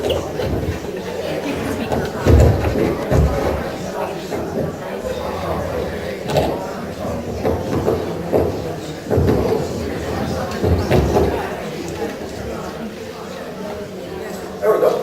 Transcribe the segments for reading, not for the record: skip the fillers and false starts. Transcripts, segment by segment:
There we go.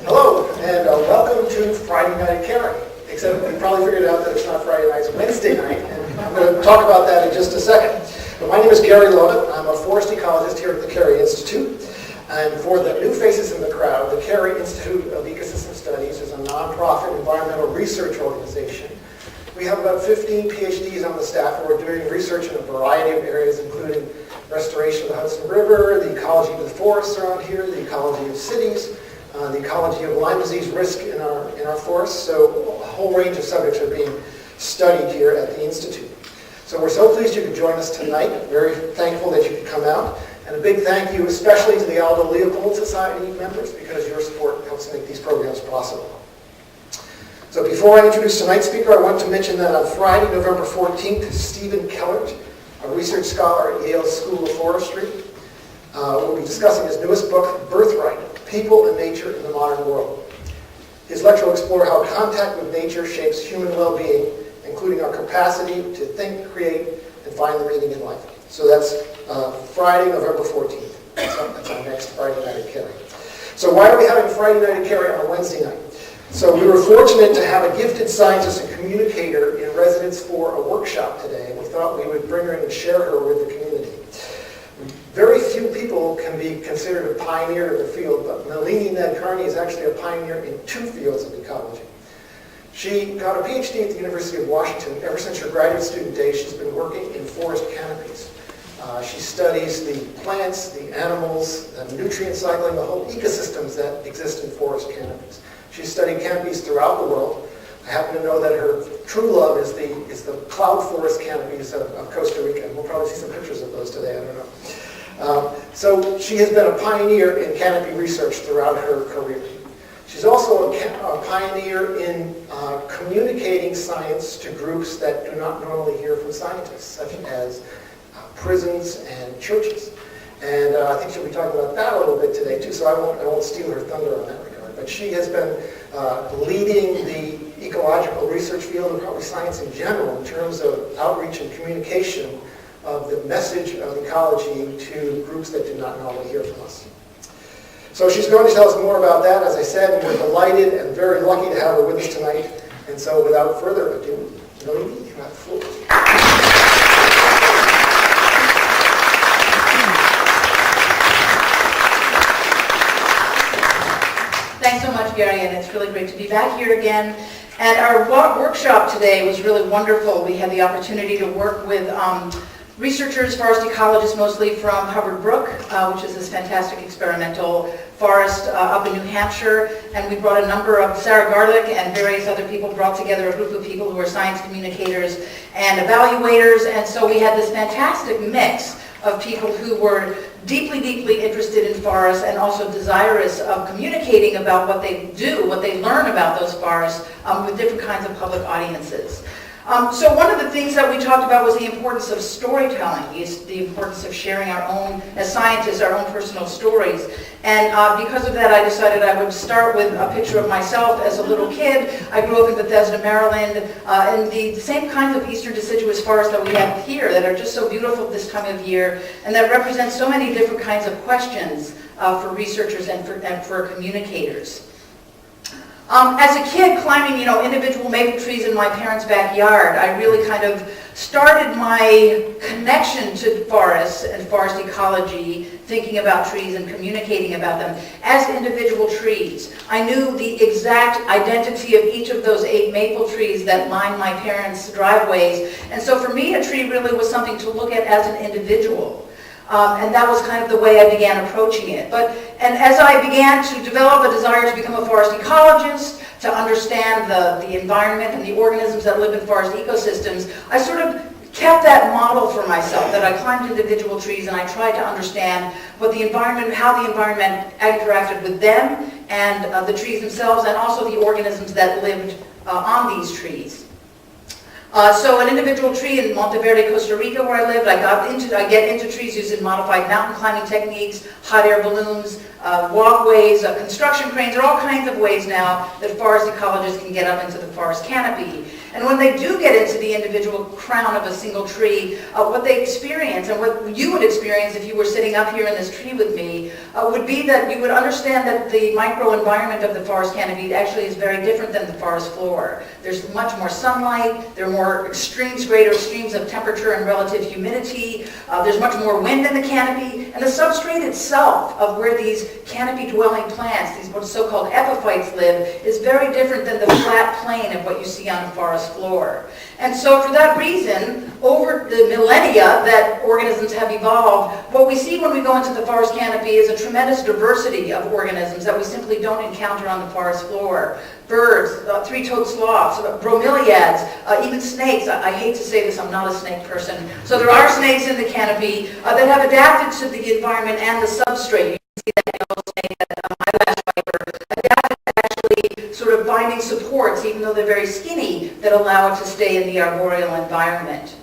Hello, and welcome to Friday Night at Caring. Except you probably figured out that it's not Friday night, it's Wednesday night, and I'm going to talk about that in just a second. But my name is Gary Loda. I'm a forest ecologist here at the Carey Institute. And for the new faces in the crowd, the Carey Institute of Ecosystem Studies is a nonprofit environmental research organization. We have about 15 PhDs on the staff who are doing research in a variety of areas, including restoration of the Hudson River, the ecology of the forests around here, the ecology of cities, the ecology of Lyme disease risk in our forests. So a whole range of subjects are being studied here at the Institute. So we're so pleased you could join us tonight. Very thankful that you could come out. And a big thank you especially to the Aldo Leopold Society members, because your support helps make these programs possible. So before I introduce tonight's speaker, I want to mention that on Friday, November 14th, Stephen Kellert, a research scholar at Yale School of Forestry, will be discussing his newest book, Birthright: People and Nature in the Modern World. His lecture will explore how contact with nature shapes human well-being, including our capacity to think, create, and find the meaning in life. So that's Friday, November 14th. That's our next Friday Night at Caring. So why are we having Friday Night at Caring on a Wednesday night? So we were fortunate to have a gifted scientist and communicator in residence for a workshop today. We thought we would bring her in and share her with the community. Very few people can be considered a pioneer in the field, but Nalini Nadkarni is actually a pioneer in two fields of ecology. She got a PhD at the University of Washington. Ever since her graduate student days, she's been working in forest canopies. She studies the plants, the animals, the nutrient cycling, the whole ecosystems that exist in forest canopies. She's studied canopies throughout the world. I happen to know that her true love is the cloud forest canopies of Costa Rica. And we'll probably see some pictures of those today, I don't know. So she has been a pioneer in canopy research throughout her career. She's also a pioneer in communicating science to groups that do not normally hear from scientists, such as prisons and churches. And I think she'll be talking about that a little bit today too, so I won't steal her thunder on that regard. But she has been leading the ecological research field and probably science in general in terms of outreach and communication of the message of ecology to groups that do not normally hear from us. So she's going to tell us more about that. As I said, we're delighted and very lucky to have her with us tonight. And so without further ado, Nalini, you have the floor. Thanks so much, Gary, and it's really great to be back here again. And our workshop today was really wonderful. We had the opportunity to work with researchers, forest ecologists, mostly from Hubbard Brook, which is this fantastic experimental forest up in New Hampshire. And we brought a number of, Sarah Garlick and various other people brought together a group of people who are science communicators and evaluators. And so we had this fantastic mix of people who were deeply, deeply interested in forests and also desirous of communicating about what they do, what they learn about those forests with different kinds of public audiences. So one of the things that we talked about was the importance of storytelling, the importance of sharing our own, as scientists, our own personal stories. And because of that, I decided I would start with a picture of myself as a little kid. I grew up in Bethesda, Maryland, in the same kinds of eastern deciduous forests that we have here that are just so beautiful this time of year and that represent so many different kinds of questions for researchers and for communicators. As a kid, climbing, individual maple trees in my parents' backyard, I really kind of started my connection to forests and forest ecology, thinking about trees and communicating about them as individual trees. I knew the exact identity of each of those 8 maple trees that lined my parents' driveways, and so for me, a tree really was something to look at as an individual. And that was kind of the way I began approaching it. And as I began to develop a desire to become a forest ecologist, to understand the environment and the organisms that live in forest ecosystems, I sort of kept that model for myself, that I climbed individual trees and I tried to understand what the environment, how the environment interacted with them and the trees themselves and also the organisms that lived on these trees. So an individual tree in Monteverde, Costa Rica, where I lived, I get into trees using modified mountain climbing techniques, hot air balloons, walkways, construction cranes. There are all kinds of ways now that forest ecologists can get up into the forest canopy. And when they do get into the individual crown of a single tree, what they experience, and what you would experience if you were sitting up here in this tree with me, would be that you would understand that the microenvironment of the forest canopy actually is very different than the forest floor. There's much more sunlight, there are more extremes, greater extremes of temperature and relative humidity, there's much more wind in the canopy, and the substrate itself of where these canopy-dwelling plants, these so-called epiphytes live, is very different than the flat plane of what you see on a forest floor. And so for that reason, over the millennia that organisms have evolved, what we see when we go into the forest canopy is a tremendous diversity of organisms that we simply don't encounter on the forest floor. Birds, three-toed sloths, bromeliads, even snakes. I hate to say this, I'm not a snake person. So there are snakes in the canopy that have adapted to the environment and the substrate. You can see that yellow snake, that eyelash viper, adapted to actually sort of finding supports, even though they're very skinny, that allow it to stay in the arboreal environment.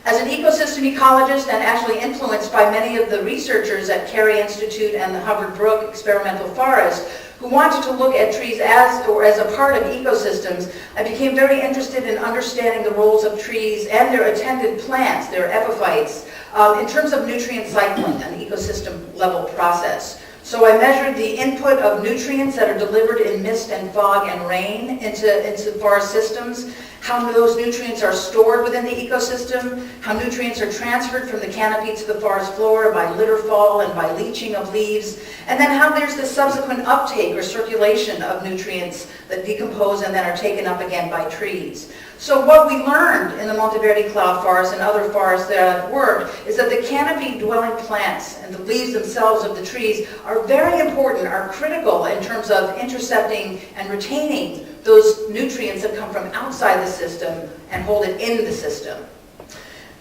As an ecosystem ecologist and actually influenced by many of the researchers at Carey Institute and the Hubbard Brook Experimental Forest who wanted to look at trees as a part of ecosystems, I became very interested in understanding the roles of trees and their attendant plants, their epiphytes, in terms of nutrient cycling, an ecosystem level process. So I measured the input of nutrients that are delivered in mist and fog and rain into forest systems, how those nutrients are stored within the ecosystem, how nutrients are transferred from the canopy to the forest floor by litter fall and by leaching of leaves, and then how there's the subsequent uptake or circulation of nutrients that decompose and then are taken up again by trees. So what we learned in the Monteverde cloud forest and other forests that I've worked is that the canopy-dwelling plants and the leaves themselves of the trees are very important, are critical in terms of intercepting and retaining those nutrients that come from outside the system and hold it in the system.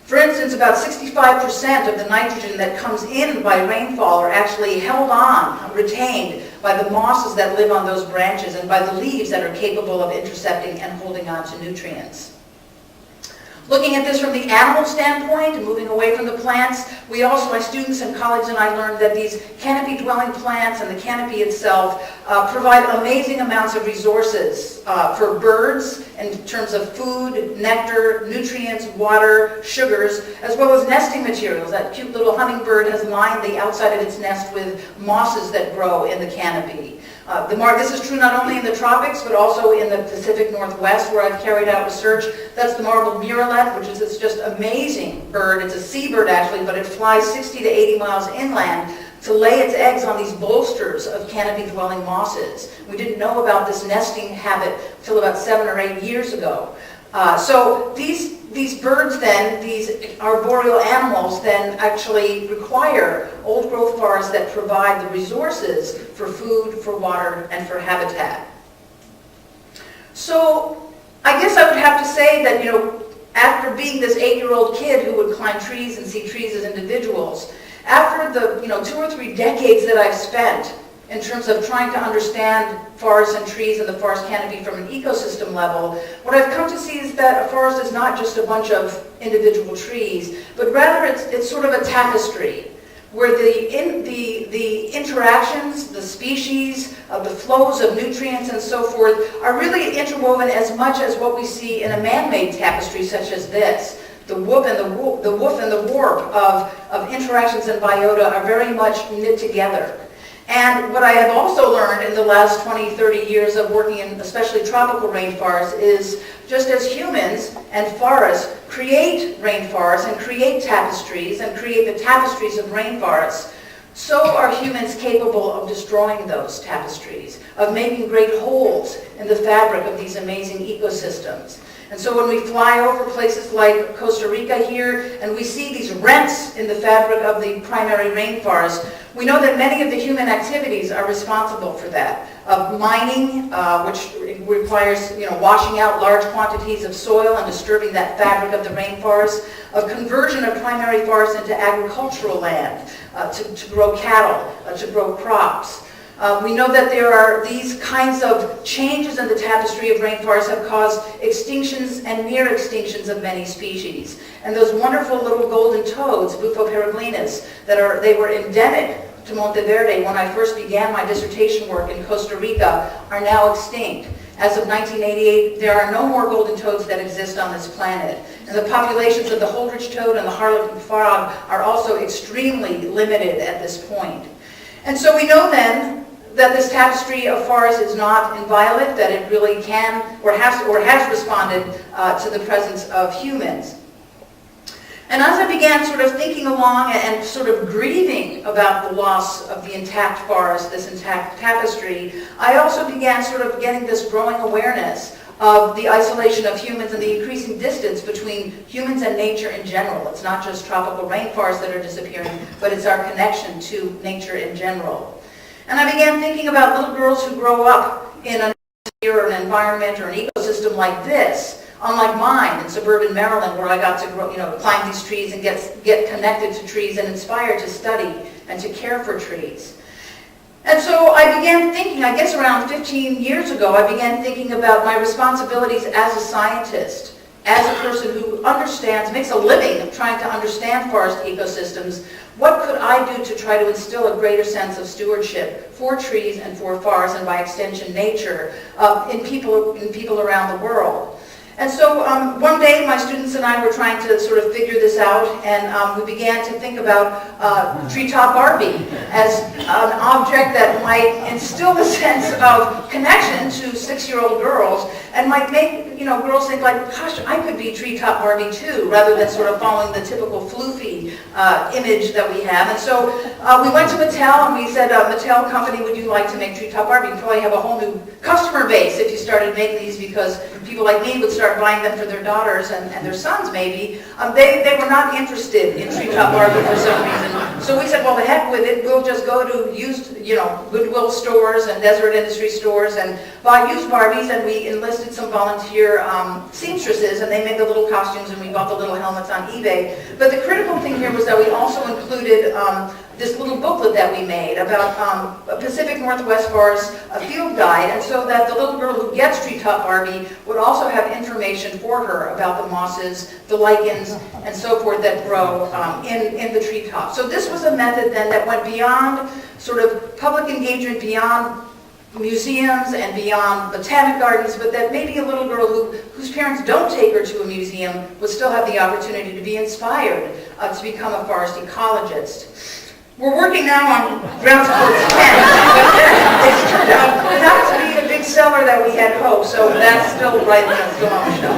For instance, about 65% of the nitrogen that comes in by rainfall are actually held on, retained by the mosses that live on those branches and by the leaves that are capable of intercepting and holding on to nutrients. Looking at this from the animal standpoint, moving away from the plants, we also, my students and colleagues and I learned that these canopy-dwelling plants and the canopy itself provide amazing amounts of resources for birds in terms of food, nectar, nutrients, water, sugars, as well as nesting materials. That cute little hummingbird has lined the outside of its nest with mosses that grow in the canopy. This is true not only in the tropics, but also in the Pacific Northwest, where I've carried out research. That's the marbled murrelet, which is this just amazing bird. It's a seabird, actually, but it flies 60 to 80 miles inland to lay its eggs on these bolsters of canopy-dwelling mosses. We didn't know about this nesting habit until about 7 or 8 years ago. So these birds then, these arboreal animals then actually require old-growth forests that provide the resources for food, for water, and for habitat. So I guess I would have to say that, you know, after being this 8-year-old kid who would climb trees and see trees as individuals, after the 2 or 3 decades that I've spent in terms of trying to understand forests and trees and the forest canopy from an ecosystem level, what I've come to see is that a forest is not just a bunch of individual trees, but rather it's sort of a tapestry where the interactions, the species, the flows of nutrients and so forth are really interwoven as much as what we see in a man-made tapestry such as this. The woof and the warp of interactions and biota are very much knit together. And what I have also learned in the last 20, 30 years of working in especially tropical rainforests is just as humans and forests create rainforests and create tapestries and create the tapestries of rainforests, so are humans capable of destroying those tapestries, of making great holes in the fabric of these amazing ecosystems. And so when we fly over places like Costa Rica here and we see these rents in the fabric of the primary rainforest, we know that many of the human activities are responsible for that. Of mining, which requires washing out large quantities of soil and disturbing that fabric of the rainforest, of conversion of primary forests into agricultural land, to grow cattle, to grow crops. We know that there are these kinds of changes in the tapestry of rainforests have caused extinctions and near extinctions of many species. And those wonderful little golden toads, Bufo peregrinus, they were endemic to Monteverde when I first began my dissertation work in Costa Rica, are now extinct. As of 1988, there are no more golden toads that exist on this planet. And the populations of the Holdridge toad and the harlequin frog are also extremely limited at this point. And so we know then that this tapestry of forests is not inviolate, that it really can or has responded to the presence of humans. And as I began sort of thinking along and sort of grieving about the loss of the intact forest, this intact tapestry, I also began sort of getting this growing awareness of the isolation of humans and the increasing distance between humans and nature in general. It's not just tropical rainforests that are disappearing, but it's our connection to nature in general. And I began thinking about little girls who grow up in an environment or an ecosystem like this, unlike mine in suburban Maryland, where I got to grow, climb these trees and get connected to trees and inspired to study and to care for trees. And so I began thinking, I guess around 15 years ago, I began thinking about my responsibilities as a scientist, as a person who understands, makes a living of trying to understand forest ecosystems. What could I do to try to instill a greater sense of stewardship for trees and for forests, and by extension nature, in people around the world? And so one day my students and I were trying to sort of figure this out, and we began to think about treetop Barbie as an object that might instill a sense of connection to 6-year-old girls and might make girls think like, gosh, I could be treetop Barbie too, rather than sort of following the typical floofy image that we have. And so we went to Mattel and we said, Mattel company, would you like to make treetop Barbie? You'd probably have a whole new customer base if you started making these, because people like me would start buying them for their daughters and their sons maybe. They were not interested in treetop Barbie for some reason. So we said, well, the heck with it, we'll just go to used, Goodwill stores and Desert Industry stores and buy used Barbies, and we enlisted some volunteer seamstresses, and they made the little costumes, and we bought the little helmets on eBay. But the critical thing here was that we also included this little booklet that we made about a Pacific Northwest forest, a field guide, and so that the little girl who gets treetop Barbie would also have information for her about the mosses, the lichens, and so forth that grow in the treetop. So this was a method then that went beyond sort of public engagement, beyond museums and beyond botanic gardens, but that maybe a little girl whose parents don't take her to a museum would still have the opportunity to be inspired to become a forest ecologist. We're working now on ground sports 10, but it's turned out not to be the big seller that we had hoped, so that's still right now, still on the shelf.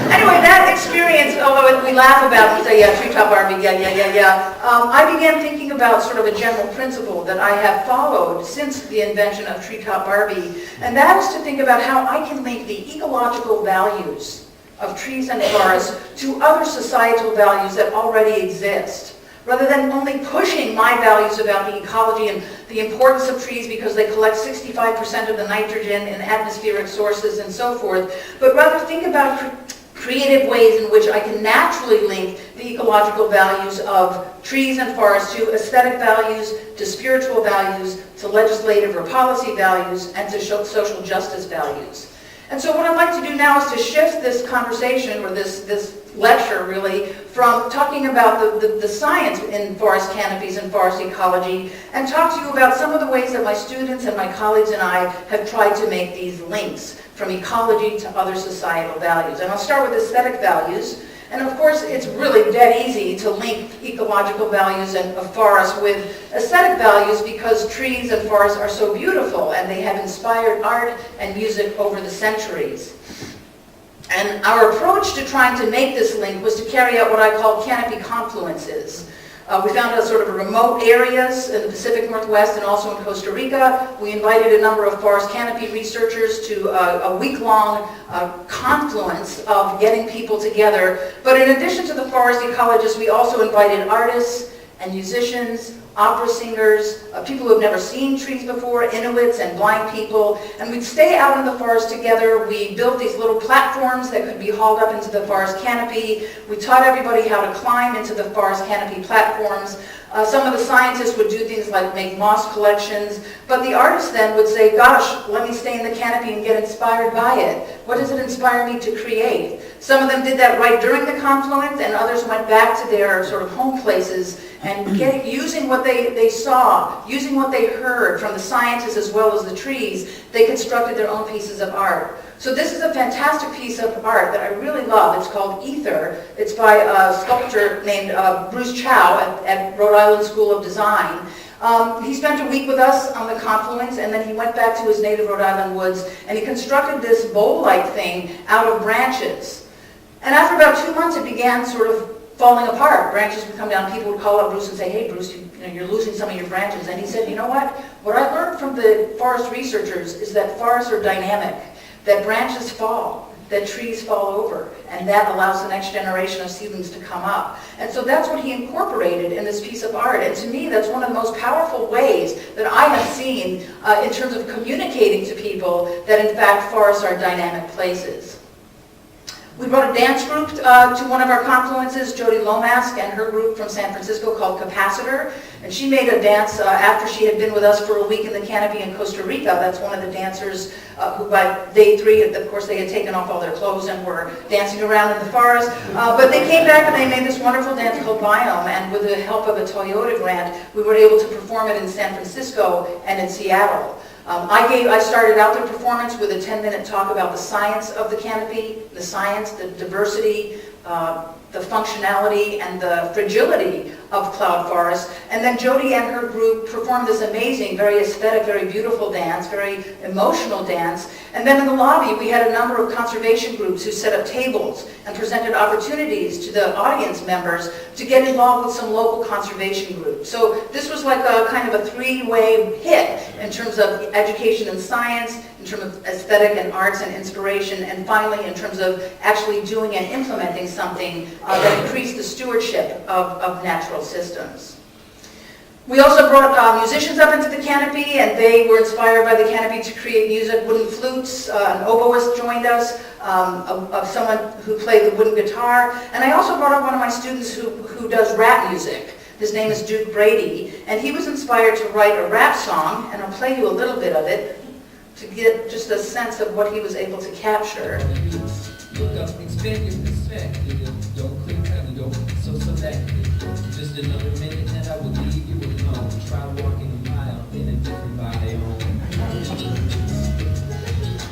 Anyway, that experience, although we laugh about it and say, yeah, treetop Barbie, yeah, I began thinking about sort of a general principle that I have followed since the invention of treetop Barbie, and that is to think about how I can link the ecological values of trees and forests to other societal values that already exist, rather than only pushing my values about the ecology and the importance of trees because they collect 65% of the nitrogen in atmospheric sources and so forth, but rather think about creative ways in which I can naturally link the ecological values of trees and forests to aesthetic values, to spiritual values, to legislative or policy values, and to social justice values. And so what I'd like to do now is to shift this conversation, or this lecture really, from talking about the science in forest canopies and forest ecology, and talk to you about some of the ways that my students and my colleagues and I have tried to make these links from ecology to other societal values. And I'll start with aesthetic values. And of course, it's really dead easy to link ecological values of forests with aesthetic values because trees and forests are so beautiful and they have inspired art and music over the centuries. And our approach to trying to make this link was to carry out what I call canopy confluences. We found out sort of remote areas in the Pacific Northwest and also in Costa Rica. We invited a number of forest canopy researchers to a week-long confluence of getting people together. But in addition to the forest ecologists, we also invited artists and musicians, opera singers, people who have never seen trees before, Inuits and blind people, and we'd stay out in the forest together. We built these little platforms that could be hauled up into the forest canopy. We taught everybody how to climb into the forest canopy platforms. Some of the scientists would do things like make moss collections, but the artists then would say, gosh, let me stay in the canopy and get inspired by it. What does it inspire me to create? Some of them did that right during the confluence, and others went back to their sort of home places and using what they saw, using what they heard from the scientists as well as the trees, they constructed their own pieces of art. So this is a fantastic piece of art that I really love. It's called Ether. It's by a sculptor named Bruce Chow at Rhode Island School of Design. He spent a week with us on the confluence, and then he went back to his native Rhode Island woods, and he constructed this bowl-like thing out of branches. And after about 2 months, it began sort of falling apart. Branches would come down. People would call up Bruce and say, hey, Bruce, you're losing some of your branches. And he said, you know what? What I learned from the forest researchers is that forests are dynamic, that branches fall, that trees fall over, and that allows the next generation of seedlings to come up. And so that's what he incorporated in this piece of art. And to me, that's one of the most powerful ways that I have seen in terms of communicating to people that, in fact, forests are dynamic places. We brought a dance group to one of our confluences, Jody Lomask and her group from San Francisco called Capacitor. And she made a dance after she had been with us for a week in the canopy in Costa Rica. That's one of the dancers who by day 3, of course, they had taken off all their clothes and were dancing around in the forest. But they came back and they made this wonderful dance called Biome. And with the help of a Toyota grant, we were able to perform it in San Francisco and in Seattle. I started out the performance with a 10-minute talk about the science of the canopy, the science, the diversity, the functionality, and the fragility of cloud forests. And then Jody and her group performed this amazing, very aesthetic, very beautiful dance, very emotional dance. And then in the lobby, we had a number of conservation groups who set up tables and presented opportunities to the audience members to get involved with some local conservation groups. So this was like a kind of a 3-way hit in terms of education and science, in terms of aesthetic and arts and inspiration, and finally in terms of actually doing and implementing something that increased the stewardship of natural systems. We also brought musicians up into the canopy, and they were inspired by the canopy to create music. Wooden flutes, an oboist joined us, of someone who played the wooden guitar. And I also brought up one of my students who does rap music. His name is Duke Brady, and he was inspired to write a rap song, and I'll play you a little bit of it to get just a sense of what he was able to capture. Look up, expand your perspective. Don't click and don't so selective. Just another minute and I will leave you alone. Try walking a mile in a different biome.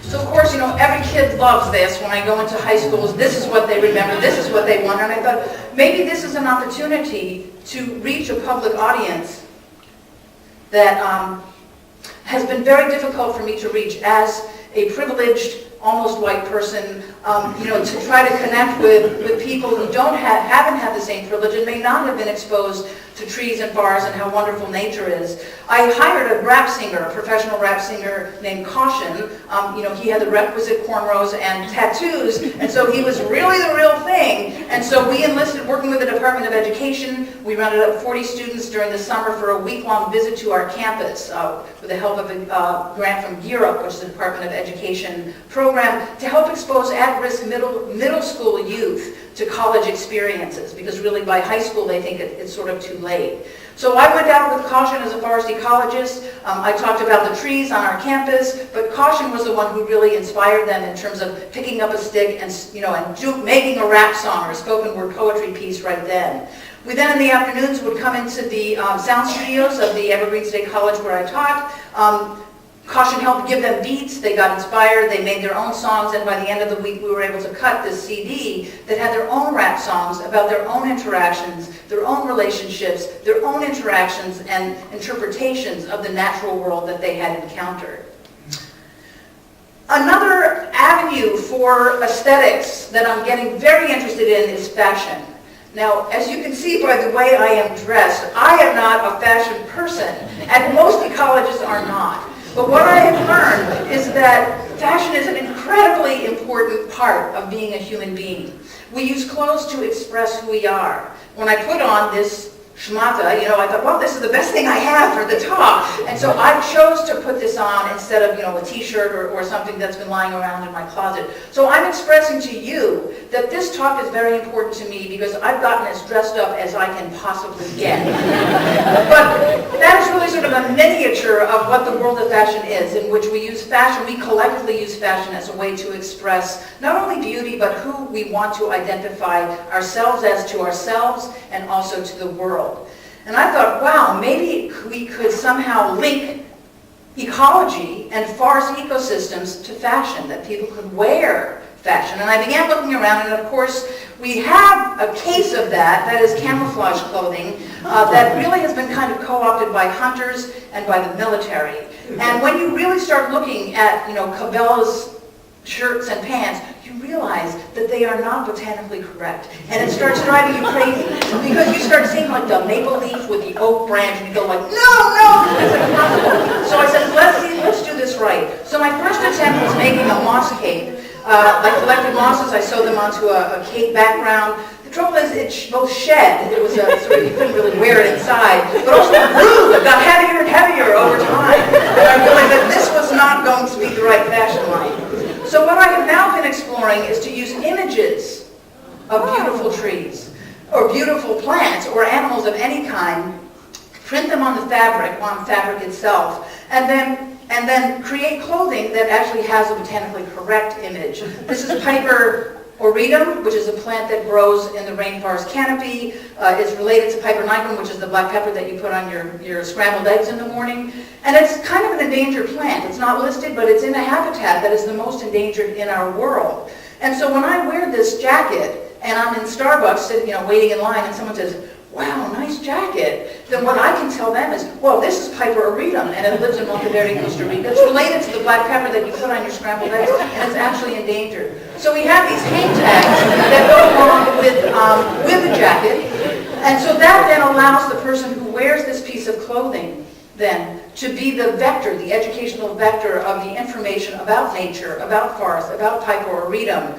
So of course, every kid loves this. When I go into high schools, this is what they remember, this is what they want. And I thought, maybe this is an opportunity to reach a public audience that has been very difficult for me to reach as a privileged, almost white person, to try to connect with people who haven't had the same privilege and may not have been exposed to trees and forests and how wonderful nature is. I hired a rap singer, a professional rap singer named Caution. He had the requisite cornrows and tattoos, and so he was really the real thing. And so we enlisted, working with the Department of Education, we rounded up 40 students during the summer for a week-long visit to our campus with the help of a grant from Gear Up, which is the Department of Education program, to help expose at-risk middle school youth to college experiences, because really by high school they think it's sort of too late. So I went out with Caution as a forest ecologist. I talked about the trees on our campus, but Caution was the one who really inspired them in terms of picking up a stick and making a rap song or a spoken word poetry piece right then. We then in the afternoons would come into the sound studios of the Evergreen State College where I taught. Caution helped give them beats, they got inspired, they made their own songs, and by the end of the week we were able to cut this CD that had their own rap songs about their own interactions, their own relationships, their own interactions and interpretations of the natural world that they had encountered. Another avenue for aesthetics that I'm getting very interested in is fashion. Now, as you can see by the way I am dressed, I am not a fashion person, and most ecologists are not. But what I have learned is that fashion is an incredibly important part of being a human being. We use clothes to express who we are. When I put on this schmata, I thought, well, this is the best thing I have for the talk. And so I chose to put this on instead of, a t-shirt or something that's been lying around in my closet. So I'm expressing to you that this talk is very important to me because I've gotten as dressed up as I can possibly get. But that is really sort of a miniature of what the world of fashion is, in which we use fashion, we collectively use fashion as a way to express not only beauty, but who we want to identify ourselves as to ourselves and also to the world. And I thought, wow, maybe we could somehow link ecology and forest ecosystems to fashion, that people could wear fashion. And I began looking around, and of course, we have a case of that is camouflage clothing, that really has been kind of co-opted by hunters and by the military. And when you really start looking at, Cabela's shirts and pants, you realize that they are not botanically correct. And it starts driving you crazy because you start seeing like the maple leaf with the oak branch and you go like, no, that's impossible. So I said, let's do this right. So my first attempt was making a moss cape. I collected mosses, I sewed them onto a cape background. The trouble is it both shed, it was you couldn't really wear it inside, but also grew, it got heavier and heavier over time. And I realized that this was not going to be the right fashion line. So what I have now been exploring is to use images of beautiful trees, or beautiful plants, or animals of any kind, print them on the fabric, on fabric itself, and then create clothing that actually has a botanically correct image. This is Piper Oretum, which is a plant that grows in the rainforest canopy. It's related to Piper nigrum, which is the black pepper that you put on your scrambled eggs in the morning. And it's kind of an endangered plant. It's not listed, but it's in a habitat that is the most endangered in our world. And so when I wear this jacket, and I'm in Starbucks sitting, waiting in line, and someone says, wow, nice jacket, then what I can tell them is, well, this is Piper Oretum, and it lives in Monteverde, Costa Rica. It's related to the black pepper that you put on your scrambled eggs, and it's actually endangered. So we have these hang tags that go along with the jacket, and so that then allows the person who wears this piece of clothing then to be the vector, the educational vector of the information about nature, about forests, about Piper Oretum,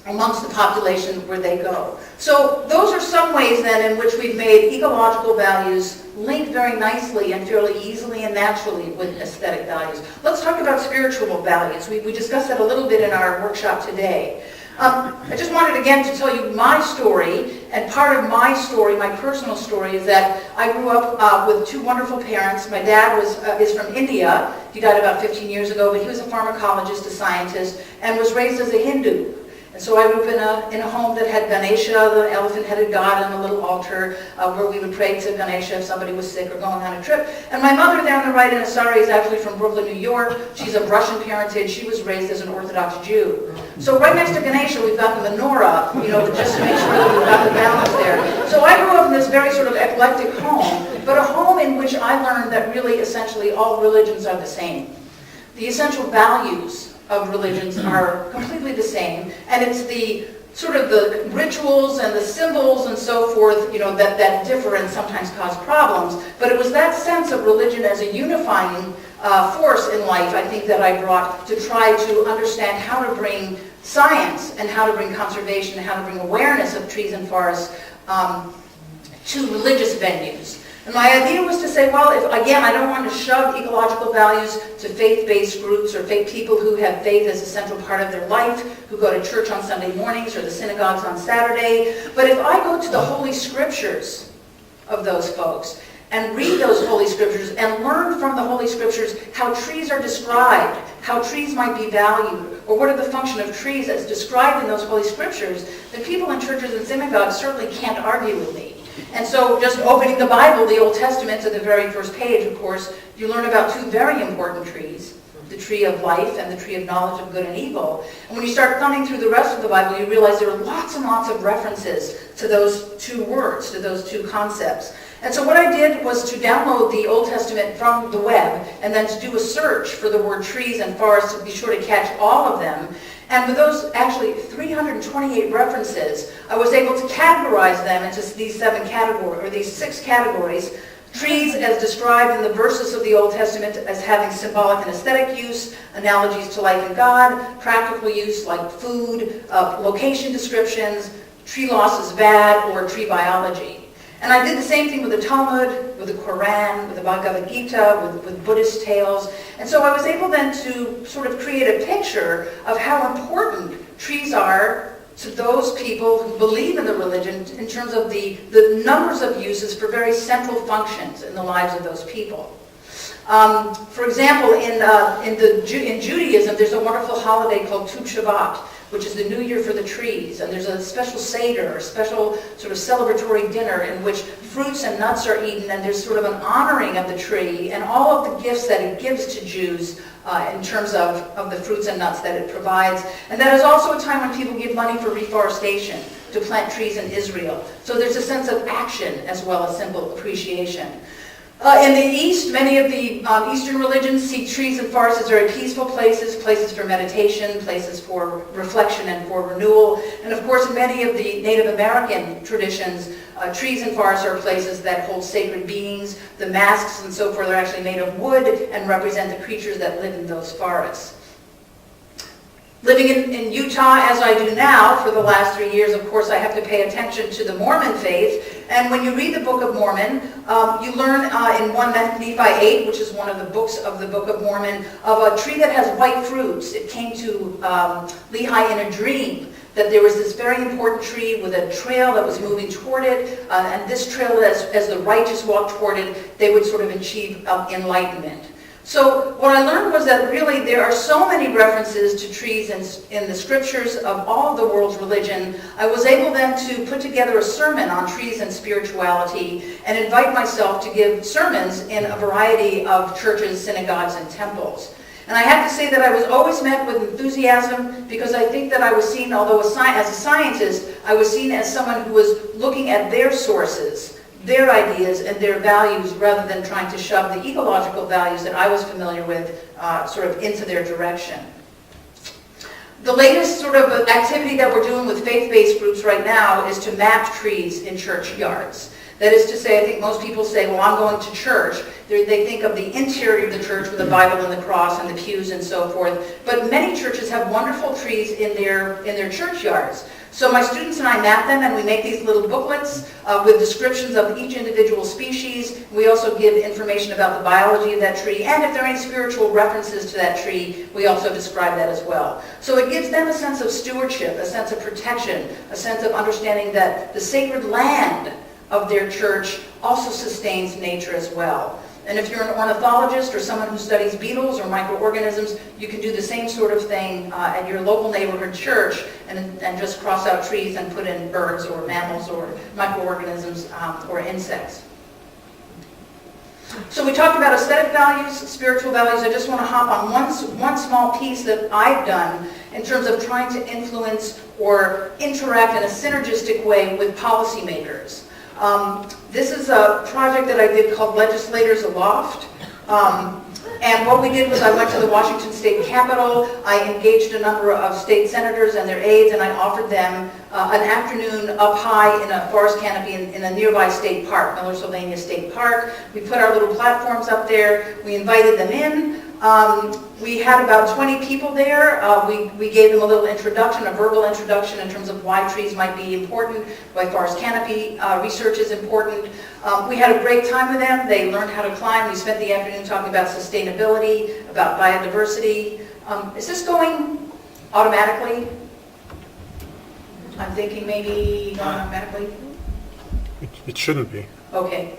amongst the population where they go. So those are some ways then in which we've made ecological values link very nicely and fairly easily and naturally with aesthetic values. Let's talk about spiritual values. We discussed that a little bit in our workshop today. I just wanted again to tell you my story, and part of my story, my personal story, is that I grew up with two wonderful parents. My dad is from India. He died about 15 years ago, but he was a pharmacologist, a scientist, and was raised as a Hindu. And so I grew up in a home that had Ganesha, the elephant-headed god, on a little altar where we would pray to Ganesha if somebody was sick or going on a trip. And my mother there on the right in Asari is actually from Brooklyn, New York. She's of Russian parentage. She was raised as an Orthodox Jew. So right next to Ganesha, we've got the menorah, just to make sure that we've got the balance there. So I grew up in this very sort of eclectic home, but a home in which I learned that really essentially all religions are the same. The essential values of religions are completely the same, and it's the sort of the rituals and the symbols and so forth, that differ and sometimes cause problems. But it was that sense of religion as a unifying force in life, I think, that I brought to try to understand how to bring science and how to bring conservation and how to bring awareness of trees and forests to religious venues. And my idea was to say, well, again, I don't want to shove ecological values to faith-based groups or people who have faith as a central part of their life, who go to church on Sunday mornings or the synagogues on Saturday. But if I go to the Holy Scriptures of those folks and read those Holy Scriptures and learn from the Holy Scriptures how trees are described, how trees might be valued, or what are the function of trees as described in those Holy Scriptures, then people in churches and synagogues certainly can't argue with me. And so just opening the Bible, the Old Testament, to the very first page, of course, you learn about two very important trees, the tree of life and the tree of knowledge of good and evil. And when you start thumbing through the rest of the Bible, you realize there are lots and lots of references to those two words, to those two concepts. And so what I did was to download the Old Testament from the web and then to do a search for the word trees and forests to be sure to catch all of them. And with those actually 328 references, I was able to categorize them into these these six categories. Trees as described in the verses of the Old Testament as having symbolic and aesthetic use, analogies to life and God, practical use like food, location descriptions, tree loss is bad, or tree biology. And I did the same thing with the Talmud, with the Quran, with the Bhagavad Gita, with Buddhist tales. And so I was able then to sort of create a picture of how important trees are to those people who believe in the religion in terms of the numbers of uses for very central functions in the lives of those people. For example, in Judaism, there's a wonderful holiday called Tu B'Shvat, which is the New Year for the trees. And there's a special Seder, a special sort of celebratory dinner in which fruits and nuts are eaten, and there's sort of an honoring of the tree and all of the gifts that it gives to Jews in terms of the fruits and nuts that it provides. And that is also a time when people give money for reforestation, to plant trees in Israel. So there's a sense of action as well as simple appreciation. In the East, many of the Eastern religions see trees and forests as very peaceful places, places for meditation, places for reflection and for renewal. And of course, in many of the Native American traditions, trees and forests are places that hold sacred beings. The masks and so forth are actually made of wood and represent the creatures that live in those forests. Living in Utah, as I do now, for the last 3 years, of course, I have to pay attention to the Mormon faith. And when you read the Book of Mormon, you learn in 1 Nephi 8, which is one of the books of the Book of Mormon, of a tree that has white fruits. It came to Lehi in a dream that there was this very important tree with a trail that was moving toward it. And this trail, as the righteous walked toward it, they would sort of achieve enlightenment. So what I learned was that really there are so many references to trees in the scriptures of all of the world's religion. I was able then to put together a sermon on trees and spirituality and invite myself to give sermons in a variety of churches, synagogues, and temples. And I have to say that I was always met with enthusiasm because I think that I was seen, although as a scientist, I was seen as someone who was looking at their sources, their ideas and their values, rather than trying to shove the ecological values that I was familiar with sort of into their direction. The latest sort of activity that we're doing with faith-based groups right now is to map trees in churchyards. That is to say, I think most people say, well, I'm going to church. They think of the interior of the church with the Bible and the cross and the pews and so forth. But many churches have wonderful trees in their churchyards. So my students and I map them, and we make these little booklets with descriptions of each individual species. We also give information about the biology of that tree, and if there are any spiritual references to that tree, we also describe that as well. So it gives them a sense of stewardship, a sense of protection, a sense of understanding that the sacred land of their church also sustains nature as well. And if you're an ornithologist or someone who studies beetles or microorganisms, you can do the same sort of thing at your local neighborhood church and just cross out trees and put in birds or mammals or microorganisms or insects. So we talked about aesthetic values, spiritual values. I just want to hop on one small piece that I've done in terms of trying to influence or interact in a synergistic way with policymakers. This is a project that I did called Legislators Aloft. And what we did was I went to the Washington State Capitol, I engaged a number of state senators and their aides, and I offered them an afternoon up high in a forest canopy in a nearby state park, Miller-Sylvania State Park. We put our little platforms up there, we invited them in. We had about 20 people there. We gave them a little introduction, a verbal introduction in terms of why trees might be important, why forest canopy research is important. We had a great time with them. They learned how to climb. We spent the afternoon talking about sustainability, about biodiversity. Is this going automatically? I'm thinking maybe going automatically. It shouldn't be. Okay.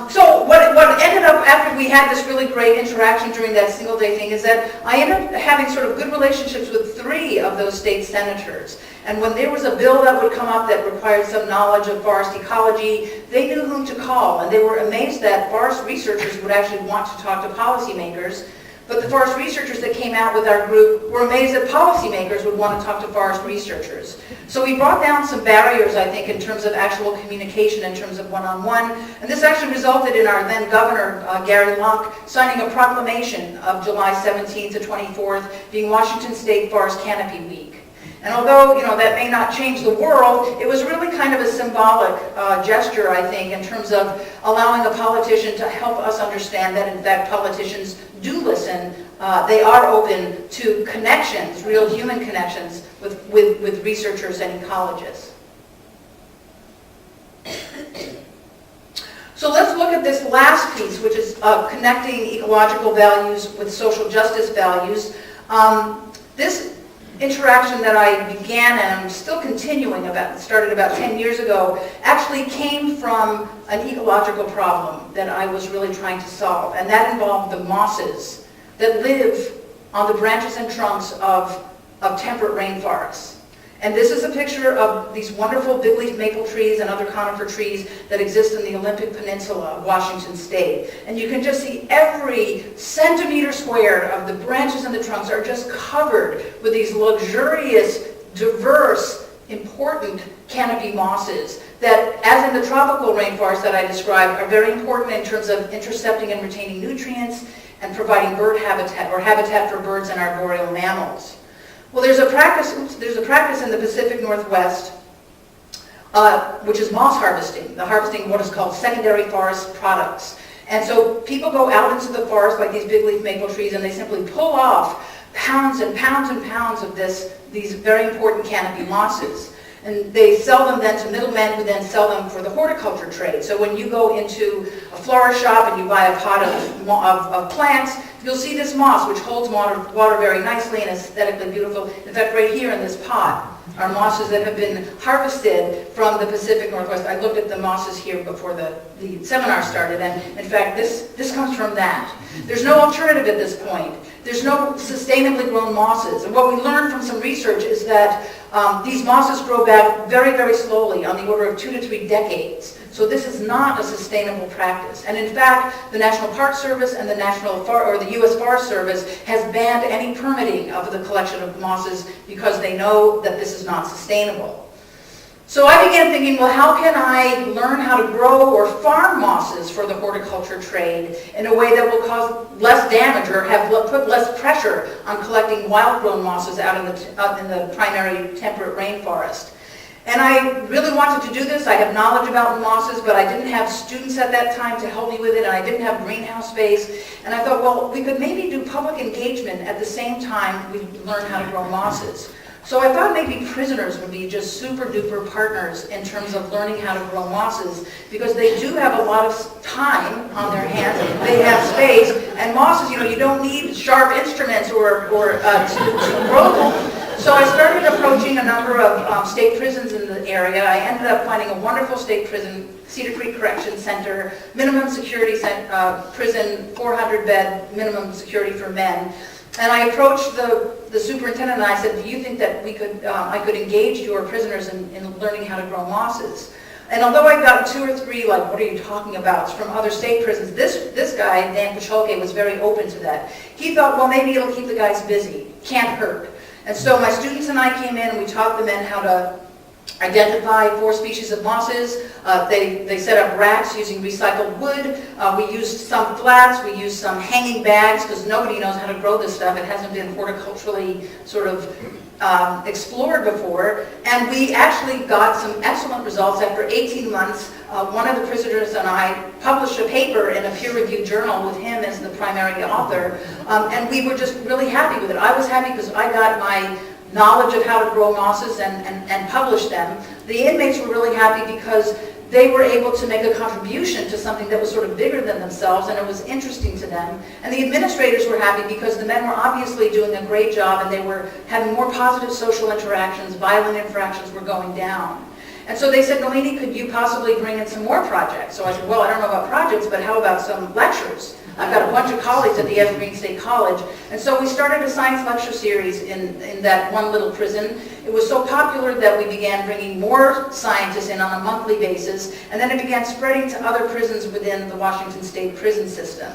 So what ended up after we had this really great interaction during that single day thing is that I ended up having sort of good relationships with 3 of those state senators. And when there was a bill that would come up that required some knowledge of forest ecology, they knew whom to call. And they were amazed that forest researchers would actually want to talk to policymakers. But the forest researchers that came out with our group were amazed that policymakers would want to talk to forest researchers. So we brought down some barriers, I think, in terms of actual communication, in terms of one-on-one. And this actually resulted in our then governor, Gary Locke, signing a proclamation of July 17th to 24th being Washington State Forest Canopy Week. And although, that may not change the world, it was really kind of a symbolic gesture, I think, in terms of allowing a politician to help us understand that, in fact, politicians do listen. They are open to connections, real human connections, with researchers and ecologists. So let's look at this last piece, which is connecting ecological values with social justice values. This interaction that I began and I'm still continuing started about 10 years ago, actually came from an ecological problem that I was really trying to solve, and that involved the mosses that live on the branches and trunks of temperate rainforests. And this is a picture of these wonderful big leaf maple trees and other conifer trees that exist in the Olympic Peninsula of Washington State. And you can just see every centimeter squared of the branches and the trunks are just covered with these luxurious, diverse, important canopy mosses that, as in the tropical rainforest that I described, are very important in terms of intercepting and retaining nutrients and providing bird habitat, or habitat for birds and arboreal mammals. Well, there's a practice in the Pacific Northwest, which is moss harvesting, the harvesting of what is called secondary forest products. And so people go out into the forest, like these big leaf maple trees, and they simply pull off pounds and pounds and pounds of these very important canopy mosses. And they sell them then to middlemen who then sell them for the horticulture trade. So when you go into a florist shop and you buy a pot of plants, you'll see this moss, which holds water very nicely and is aesthetically beautiful. In fact, right here in this pot are mosses that have been harvested from the Pacific Northwest. I looked at the mosses here before the seminar started, and in fact, this comes from that. There's no alternative at this point. There's no sustainably grown mosses. And what we learned from some research is that these mosses grow back very, very slowly, on the order of 2 to 3 decades. So this is not a sustainable practice. And in fact, the National Park Service and the the U.S. Forest Service has banned any permitting of the collection of mosses because they know that this is not sustainable. So I began thinking, well, how can I learn how to grow or farm mosses for the horticulture trade in a way that will cause less damage or put less pressure on collecting wild-grown mosses out in the primary temperate rainforest? And I really wanted to do this. I have knowledge about mosses, but I didn't have students at that time to help me with it, and I didn't have greenhouse space. And I thought, well, we could maybe do public engagement at the same time we learn how to grow mosses. So I thought maybe prisoners would be just super duper partners in terms of learning how to grow mosses, because they do have a lot of time on their hands, they have space, and mosses, you don't need sharp instruments to grow them. So I started approaching a number of state prisons in the area. I ended up finding a wonderful state prison, Cedar Creek Correction Center, minimum security prison, 400-bed minimum security for men. And I approached the superintendent and I said, do you think that I could engage your prisoners in learning how to grow mosses? And although I got 2 or 3, like, what are you talking about, from other state prisons, this guy, Dan Pacholke, was very open to that. He thought, well, maybe it'll keep the guys busy. Can't hurt. And so my students and I came in and we taught the men how to identify 4 species of mosses. They set up racks using recycled wood. We used some flats. We used some hanging bags because nobody knows how to grow this stuff. It hasn't been horticulturally sort of explored before. And we actually got some excellent results. After 18 months, one of the prisoners and I published a paper in a peer-reviewed journal with him as the primary author. And we were just really happy with it. I was happy because I got my knowledge of how to grow mosses and publish them. The inmates were really happy because they were able to make a contribution to something that was sort of bigger than themselves, and it was interesting to them. And the administrators were happy because the men were obviously doing a great job and they were having more positive social interactions, violent infractions were going down. And so they said, Nalini, could you possibly bring in some more projects? So I said, well, I don't know about projects, but how about some lectures? I've got a bunch of colleagues at the Evergreen State College. And so we started a science lecture series in that one little prison. It was so popular that we began bringing more scientists in on a monthly basis, and then it began spreading to other prisons within the Washington State prison system.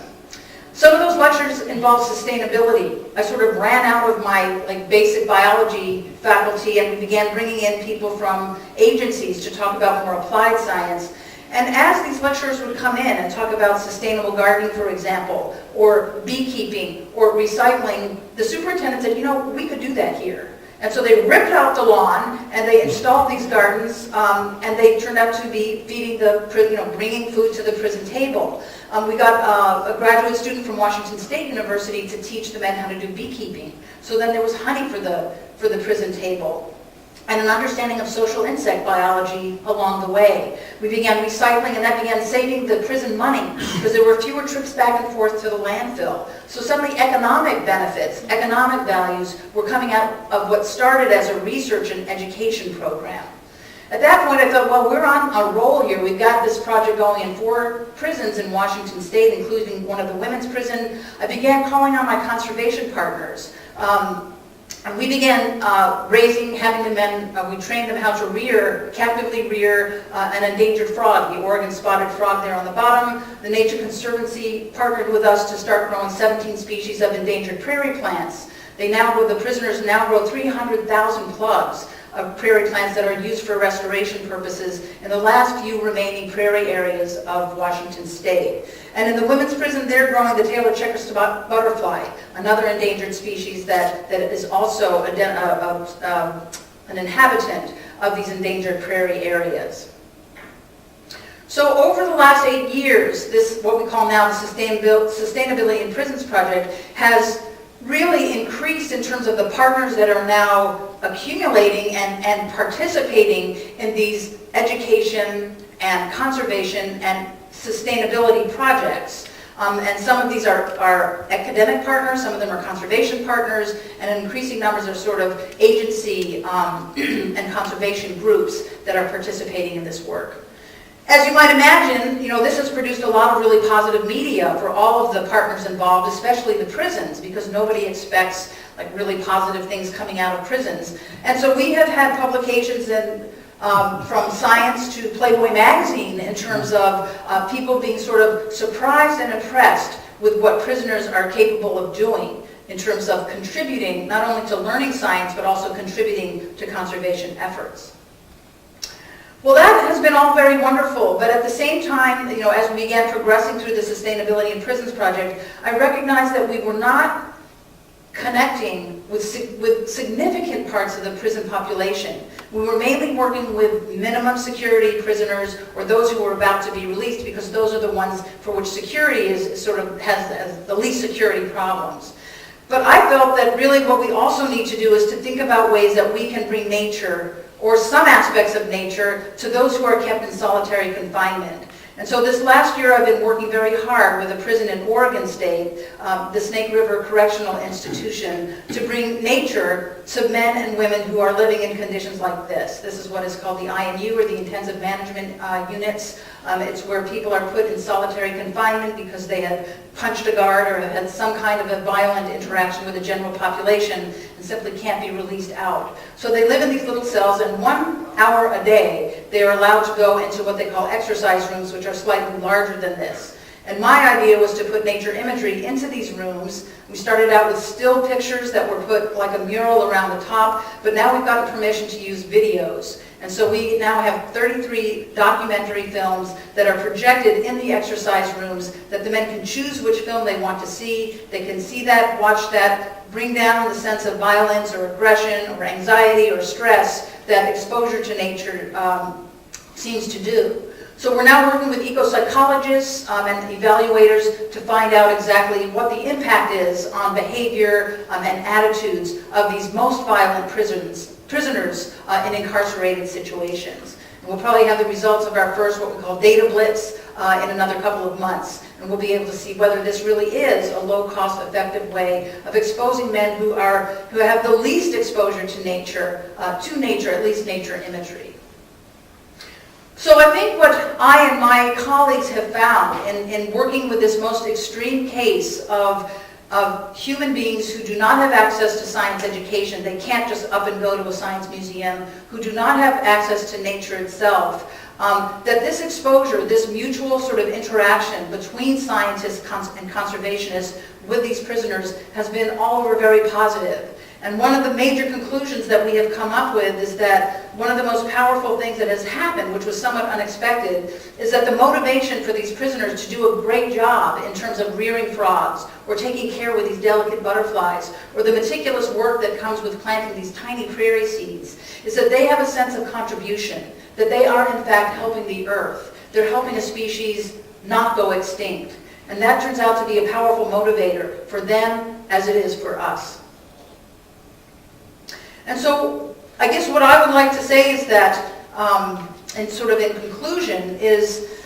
Some of those lectures involved sustainability. I sort of ran out of my basic biology faculty, and we began bringing in people from agencies to talk about more applied science. And as these lecturers would come in and talk about sustainable gardening, for example, or beekeeping, or recycling, the superintendent said, we could do that here. And so they ripped out the lawn, and they installed these gardens, and they turned out to be feeding bringing food to the prison table. We got a graduate student from Washington State University to teach the men how to do beekeeping. So then there was honey for the prison table. and an understanding of social insect biology along the way. We began recycling, and that began saving the prison money because there were fewer trips back and forth to the landfill. So suddenly economic benefits, economic values were coming out of what started as a research and education program. At that point, I thought, well, we're on a roll here. We've got this project going in 4 prisons in Washington State, including one of the women's prison. I began calling on my conservation partners. And we began having the men, we trained them how to captively rear an endangered frog, the Oregon spotted frog there on the bottom. The Nature Conservancy partnered with us to start growing 17 species of endangered prairie plants. The prisoners now grow 300,000 plugs of prairie plants that are used for restoration purposes in the last few remaining prairie areas of Washington State. And in the women's prison, they're growing the Taylor checker spot butterfly, another endangered species that is also an inhabitant of these endangered prairie areas. So over the last 8 years, this, what we call now the Sustainability in Prisons Project, has really increased in terms of the partners that are now accumulating and participating in these education and conservation and sustainability projects. And some of these are academic partners, some of them are conservation partners, and increasing numbers are sort of agency and conservation groups that are participating in this work. As you might imagine, this has produced a lot of really positive media for all of the partners involved, especially the prisons, because nobody expects like really positive things coming out of prisons. And so we have had publications from Science to Playboy magazine in terms of people being sort of surprised and impressed with what prisoners are capable of doing in terms of contributing not only to learning science, but also contributing to conservation efforts. Well, that has been all very wonderful, but at the same time, as we began progressing through the Sustainability in Prisons project, I recognized that we were not connecting with significant parts of the prison population. We were mainly working with minimum security prisoners or those who were about to be released, because those are the ones for which security has the least security problems. But I felt that really what we also need to do is to think about ways that we can bring nature or some aspects of nature to those who are kept in solitary confinement. And so this last year I've been working very hard with a prison in Oregon State, the Snake River Correctional Institution, to bring nature to men and women who are living in conditions like this. This is what is called the IMU, or the Intensive Management Units. It's where people are put in solitary confinement because they had punched a guard or had some kind of a violent interaction with the general population and simply can't be released out. So they live in these little cells, and 1 hour a day they are allowed to go into what they call exercise rooms, which are slightly larger than this. And my idea was to put nature imagery into these rooms. We started out with still pictures that were put like a mural around the top, but now we've gotten permission to use videos. And so we now have 33 documentary films that are projected in the exercise rooms that the men can choose which film they want to see. They can see that, watch that, bring down the sense of violence or aggression or anxiety or stress that exposure to nature seems to do. So we're now working with eco-psychologists and evaluators to find out exactly what the impact is on behavior and attitudes of these most violent prisoners in incarcerated situations. And we'll probably have the results of our first, what we call data blitz, in another couple of months. And we'll be able to see whether this really is a low-cost, effective way of exposing men who have the least exposure to nature, at least nature imagery. So I think what I and my colleagues have found in working with this most extreme case of human beings who do not have access to science education, they can't just up and go to a science museum, who do not have access to nature itself, that this exposure, this mutual sort of interaction between scientists and conservationists with these prisoners has been all over very positive. And one of the major conclusions that we have come up with is that one of the most powerful things that has happened, which was somewhat unexpected, is that the motivation for these prisoners to do a great job in terms of rearing frogs, or taking care with these delicate butterflies, or the meticulous work that comes with planting these tiny prairie seeds, is that they have a sense of contribution, that they are in fact helping the earth. They're helping a species not go extinct. And that turns out to be a powerful motivator for them as it is for us. And so I guess what I would like to say is that, and sort of in conclusion, is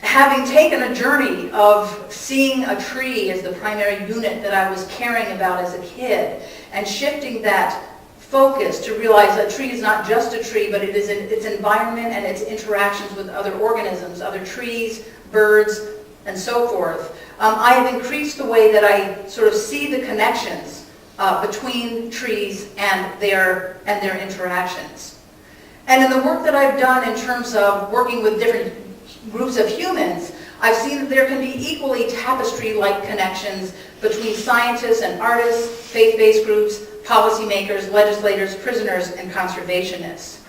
having taken a journey of seeing a tree as the primary unit that I was caring about as a kid, and shifting that focus to realize that a tree is not just a tree, but it is its environment and its interactions with other organisms, other trees, birds, and so forth. I have increased the way that I sort of see the connections between trees and their interactions. And in the work that I've done in terms of working with different groups of humans, I've seen that there can be equally tapestry-like connections between scientists and artists, faith-based groups, policymakers, legislators, prisoners, and conservationists.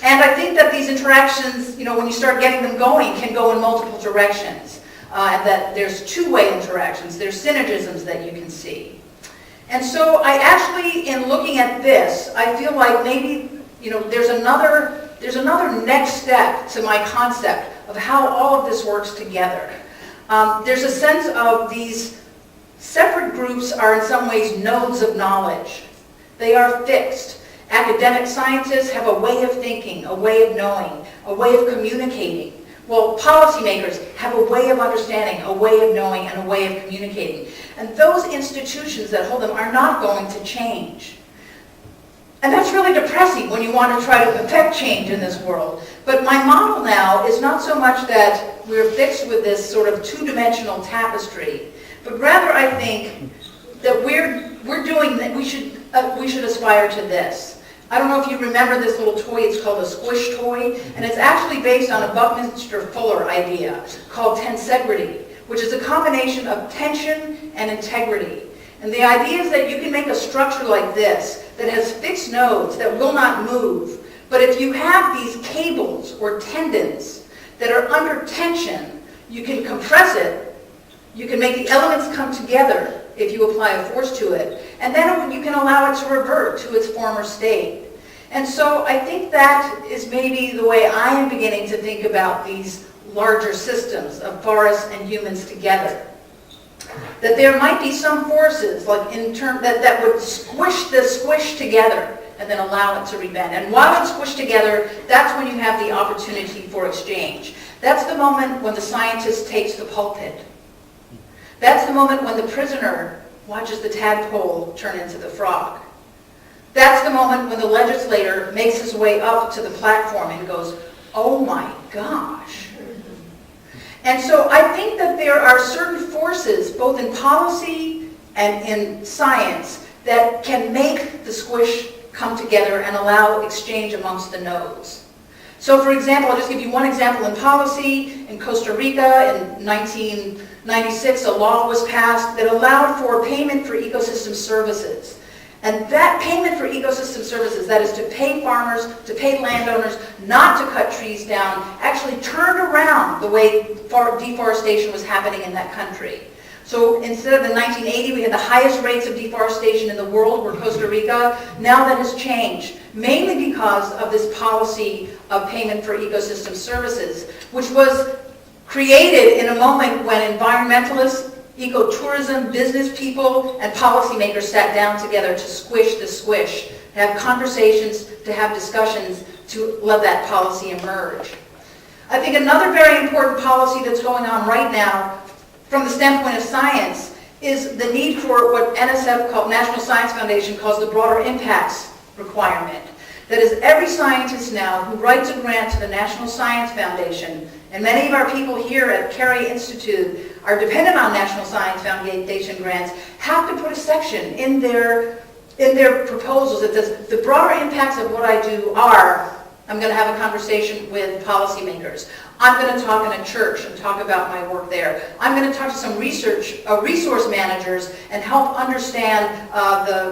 And I think that these interactions, when you start getting them going, can go in multiple directions. And that there's two-way interactions, there's synergisms that you can see. And so I actually, in looking at this, I feel like maybe, there's another next step to my concept of how all of this works together. There's a sense of these separate groups are in some ways nodes of knowledge. They are fixed. Academic scientists have a way of thinking, a way of knowing, a way of communicating. Well, policymakers have a way of understanding, a way of knowing, and a way of communicating. And those institutions that hold them are not going to change. And that's really depressing when you want to try to affect change in this world. But my model now is not so much that we're fixed with this sort of two-dimensional tapestry, but rather I think that we should aspire to this. I don't know if you remember this little toy, it's called a squish toy, and it's actually based on a Buckminster Fuller idea called tensegrity, which is a combination of tension and integrity. And the idea is that you can make a structure like this that has fixed nodes that will not move, but if you have these cables or tendons that are under tension, you can compress it, you can make the elements come together if you apply a force to it, and then you can allow it to revert to its former state. And so I think that is maybe the way I am beginning to think about these larger systems of forests and humans together. That there might be some forces like that would squish this squish together and then allow it to rebend. And while it's squished together, that's when you have the opportunity for exchange. That's the moment when the scientist takes the pulpit. That's the moment when the prisoner watches the tadpole turn into the frog. That's the moment when the legislator makes his way up to the platform and goes, "Oh my gosh." And so I think that there are certain forces, both in policy and in science, that can make the squish come together and allow exchange amongst the nodes. So for example, I'll just give you one example in policy. In Costa Rica in 1996, a law was passed that allowed for payment for ecosystem services. And that payment for ecosystem services, that is to pay farmers, to pay landowners not to cut trees down, actually turned around the way deforestation was happening in that country. So instead of in 1980, we had the highest rates of deforestation in the world were Costa Rica. Now that has changed, mainly because of this policy of payment for ecosystem services, which was created in a moment when environmentalists, ecotourism, business people, and policymakers sat down together to squish the squish, to have conversations, to have discussions, to let that policy emerge. I think another very important policy that's going on right now, from the standpoint of science, is the need for what NSF, National Science Foundation, calls the broader impacts requirement. That is, every scientist now who writes a grant to the National Science Foundation, and many of our people here at Carey Institute are dependent on National Science Foundation grants, have to put a section in their proposals that says the broader impacts of what I do are, I'm going to have a conversation with policymakers. I'm going to talk in a church and talk about my work there. I'm going to talk to some resource managers and help understand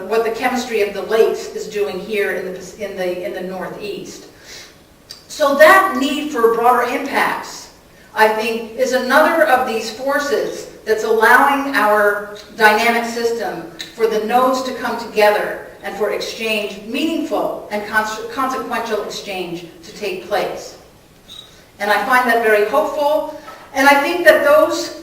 what the chemistry of the lakes is doing here in the Northeast. So that need for broader impacts, I think, is another of these forces that's allowing our dynamic system for the nodes to come together and for exchange, meaningful and consequential exchange, to take place. And I find that very hopeful. And I think that those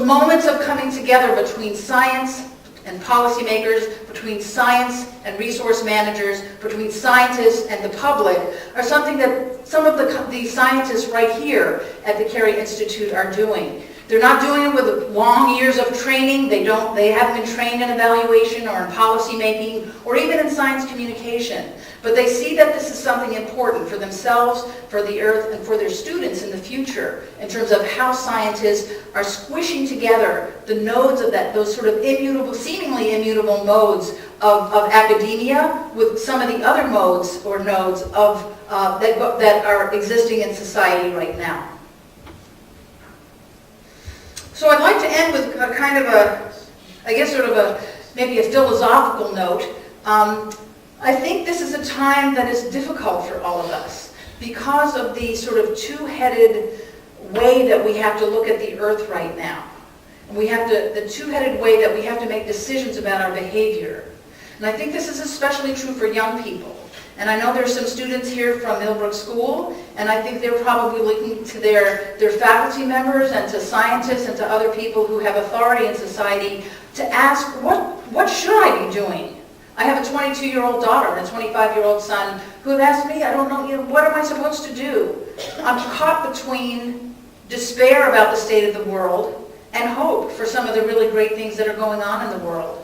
moments of coming together between science, and policymakers, between science and resource managers, between scientists and the public, are something that some of the scientists right here at the Carey Institute are doing. They're not doing it with long years of training. They haven't been trained in evaluation or in policy making or even in science communication. But they see that this is something important for themselves, for the Earth, and for their students in the future in terms of how scientists are squishing together the nodes of those sort of immutable, seemingly immutable modes of academia with some of the other modes or nodes of, that are existing in society right now. So I'd like to end with a kind of maybe a philosophical note. I think this is a time that is difficult for all of us because of the sort of two-headed way that we have to look at the Earth right now. And the two-headed way that we have to make decisions about our behavior. And I think this is especially true for young people. And I know there's some students here from Millbrook School, and I think they're probably looking to their faculty members and to scientists and to other people who have authority in society to ask, what should I be doing? I have a 22-year-old daughter and a 25-year-old son who have asked me, I don't know, what am I supposed to do? I'm caught between despair about the state of the world and hope for some of the really great things that are going on in the world.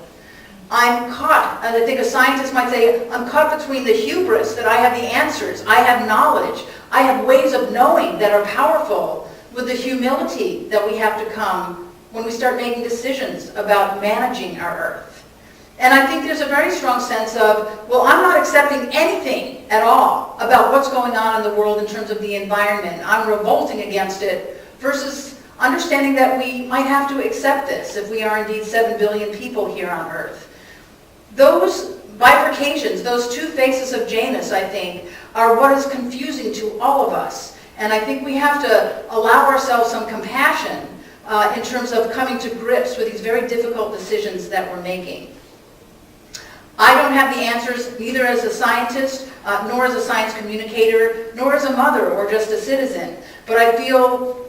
I'm caught, and I think a scientist might say, I'm caught between the hubris that I have the answers, I have knowledge, I have ways of knowing that are powerful, with the humility that we have to come when we start making decisions about managing our Earth. And I think there's a very strong sense of, well, I'm not accepting anything at all about what's going on in the world in terms of the environment. I'm revolting against it, versus understanding that we might have to accept this if we are indeed 7 billion people here on Earth. Those bifurcations, those two faces of Janus, I think, are what is confusing to all of us. And I think we have to allow ourselves some compassion in terms of coming to grips with these very difficult decisions that we're making. I don't have the answers, neither as a scientist, nor as a science communicator, nor as a mother or just a citizen. But I feel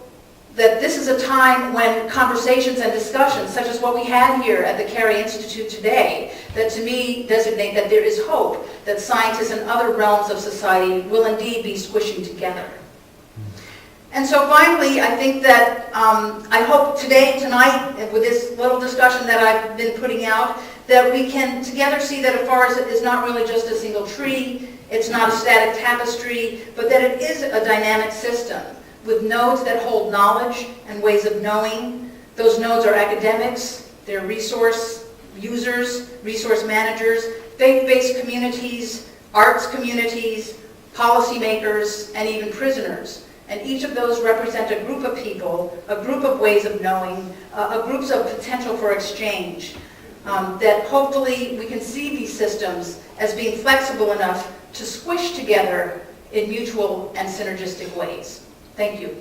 that this is a time when conversations and discussions, such as what we had here at the Carey Institute today, that to me designate that there is hope that scientists in other realms of society will indeed be squishing together. And so finally, I think that I hope tonight, with this little discussion that I've been putting out, that we can together see that a forest is not really just a single tree, it's not a static tapestry, but that it is a dynamic system with nodes that hold knowledge and ways of knowing. Those nodes are academics, they're resource users, resource managers, faith-based communities, arts communities, policymakers, and even prisoners. And each of those represent a group of people, a group of ways of knowing, a group of potential for exchange, that hopefully we can see these systems as being flexible enough to squish together in mutual and synergistic ways. Thank you.